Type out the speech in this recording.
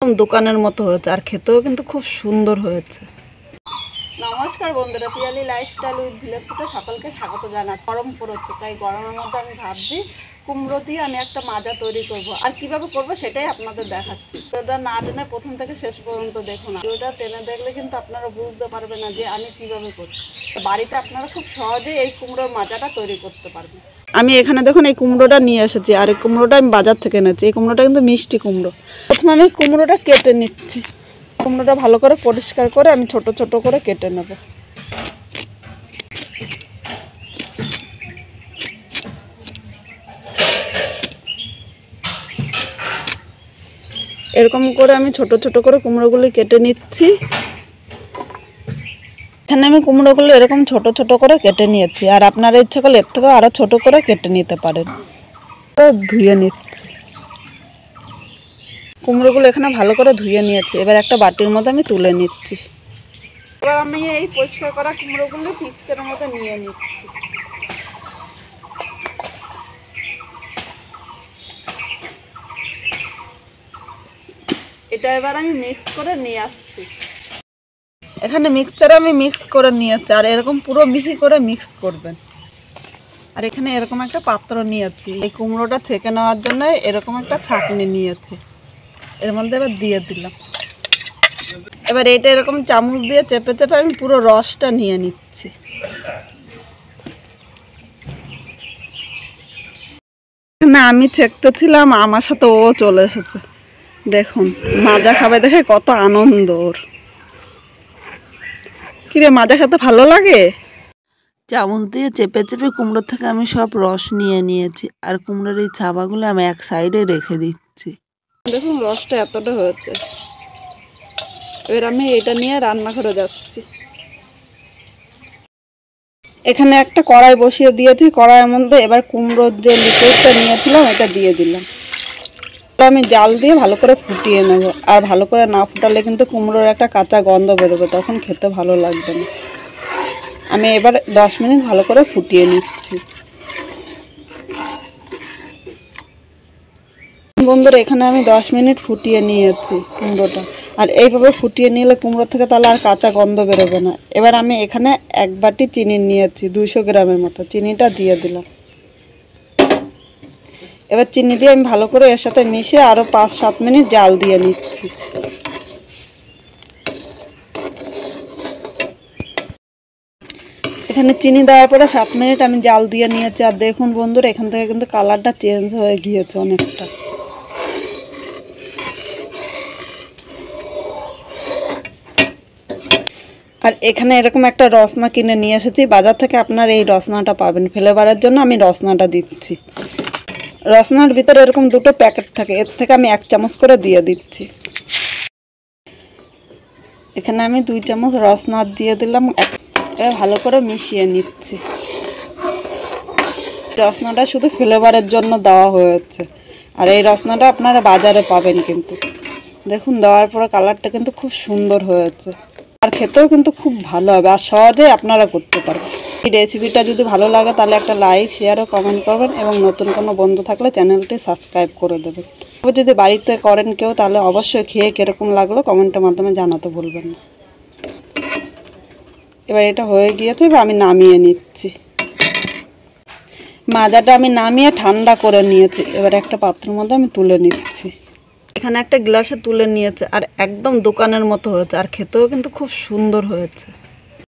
একদম দোকানের মতো হয়েছে আর খেতেও কিন্তু খুব সুন্দর হয়েছে। নমস্কার বন্ধুরা, পিয়ালি লাইফস্টাইল উইথ ভিলেজ ফুডে সকলকে স্বাগত জানাচ্ছি। গরম পড়েছে, তাই গরমের মধ্যে আমি ভাবছি কুমড়ো দিয়ে আমি একটা মাজা তৈরি করব। আর কিভাবে করব সেটাই আপনাদের দেখাচ্ছি। তো ওটা না টেনে প্রথম থেকে শেষ পর্যন্ত দেখুন। ওটা টেনে দেখলে কিন্তু আপনারা বুঝতে পারবেন না যে আমি কিভাবে করছি। বাড়িতে আপনারা খুব সহজেই এই কুমড়োর মাজাটা তৈরি করতে পারবেন। আমি এখানে দেখুন এই কুমড়োটা নিয়ে এসেছি, আর এই কুমড়োটা আমি বাজার থেকে এনেছি। এই কুমড়োটা কিন্তু মিষ্টি কুমড়ো। প্রথমে আমি কুমড়োটা কেটে নিচ্ছি। কুমড়োটা ভালো করে পরিষ্কার করে আমি ছোট ছোট করে কেটে নেব। এরকম করে আমি ছোট ছোট করে কুমড়োগুলি কেটে নিচ্ছি। এখানে আমি কুমড়োগুলো এরকম ছোট ছোট করে কেটে নিয়েছি, আর আপনারা ইচ্ছে করলে এর থেকেও আরও ছোট করে কেটে নিতে পারেন। ধুয়ে নিচ্ছি কুমড়োগুলো, এখানে ভালো করে ধুয়ে নিয়েছি। এবার একটা বাটির মধ্যে আমি তুলে নিচ্ছি। এবার আমি এই পরিষ্কার করা কুমড়োগুলো মিক্সচারের মধ্যে নিয়ে নিচ্ছি। এটা এবার আমি মিক্স করে নিয়ে আসছি। এখানে মিক্সচারে আমি মিক্স করে নিয়েছি, আর এরকম পুরো মিহি করে মিক্স করবেন। আর এখানে এরকম একটা পাত্র নিয়েছি, এই কুমড়োটা ছেঁকে নেওয়ার জন্য এরকম একটা ছাঁকনি নিয়েছি। এর মধ্যে এবার দিয়ে দিলাম। এবার এটা এরকম চামচ দিয়ে চেপে চেপে আমি পুরো রসটা নিয়ে নিচ্ছি। না, আমি ছেঁকতেছিলাম, আমার সাথে ও চলে এসেছে। দেখুন মাজা খাবে দেখে কত আনন্দ ওর। কিরে, মাজা খেতে ভালো লাগে? চামচ দিয়ে চেপে চেপে কুমড়োর থেকে আমি সব রস নিয়ে নিয়েছি, আর কুমড়োর এই ছাবাগুলো আমি এক সাইডে রেখে দিচ্ছি। দেখুন রসটা এতটা হয়েছে। এবার আমি এটা নিয়ে রান্নাঘরে যাচ্ছি। এখানে একটা কড়াই বসিয়ে দিয়েছি। কড়াইয়ের মধ্যে এবার কুমড়োর যে লিকুইডটা নিয়েছিলাম এটা দিয়ে দিলাম। আমি জাল দিয়ে ভালো করে ফুটিয়ে নেব। আর ভালো করে না ফুটালে কিন্তু কুমড়োর একটা কাঁচা গন্ধ বেরোবে, তখন খেতে ভালো লাগবে না। আমি এবার 10 মিনিট ভালো করে ফুটিয়ে নিচ্ছি। বন্ধুরা, এখানে আমি 10 মিনিট ফুটিয়ে নিয়েছি কুমড়োটা। আর এইভাবে ফুটিয়ে নিলে কুমড়ো থেকে তাহলে আর কাঁচা গন্ধ বেরোবে না। এবার আমি এখানে 1 বাটি চিনি নিয়েছি, 200 গ্রামের মতো। চিনিটা দিয়ে দিলাম। এবার চিনি দিয়ে আমি ভালো করে এর সাথে মিশিয়ে আরও 5-7 মিনিট জাল দিয়ে নিচ্ছি। এখানে চিনি দেওয়ার পরে 7 মিনিট আমি জাল দিয়ে নিয়েছি। আর দেখুন বন্ধুরা, এখান থেকে কিন্তু কালারটা চেঞ্জ হয়ে গিয়েছে অনেকটা। আর এখানে এরকম একটা রসনা কিনে নিয়ে এসেছি বাজার থেকে। আপনার এই রসনাটা পাবেন ফ্লেভারের জন্য, আমি রসনাটা দিচ্ছি। রসনার ভিতরে এরকম 2টো প্যাকেট থাকে, এর থেকে আমি 1 চামচ করে দিয়ে দিচ্ছি। এখানে আমি 2 চামচ রসনা দিয়ে দিলাম। ভালো করে মিশিয়ে নিচ্ছি। রসনাটা শুধু ফ্লেভারের জন্য দেওয়া হয়েছে, আর এই রসনাটা আপনারা বাজারে পাবেন। কিন্তু দেখুন দেওয়ার পরে কালারটা কিন্তু খুব সুন্দর হয়েছে, আর খেতেও কিন্তু খুব ভালো হবে, আর সহজে আপনারা করতে পারবেন। এই রেসিপিটা যদি ভালো লাগে তাহলে একটা লাইক, শেয়ার ও কমেন্ট করবেন, এবং নতুন কোনো বন্ধু থাকলে চ্যানেলটি সাবস্ক্রাইব করে দেবেন। যদি বাড়িতে করেন কেউ, তাহলে অবশ্যই খেয়ে কীরকম লাগলো কমেন্টের মাধ্যমে জানাতে ভুলবেন না। এবার এটা হয়ে গিয়েছে, আমি নামিয়ে নিচ্ছি। মাজাটা আমি নামিয়ে ঠান্ডা করে নিয়েছি। এবার একটা পাত্রের মধ্যে আমি তুলে নিচ্ছি। এখানে একটা গ্লাসে তুলে নিয়েছে, আর একদম দোকানের মতো হয়েছে, আর খেতেও কিন্তু খুব সুন্দর হয়েছে।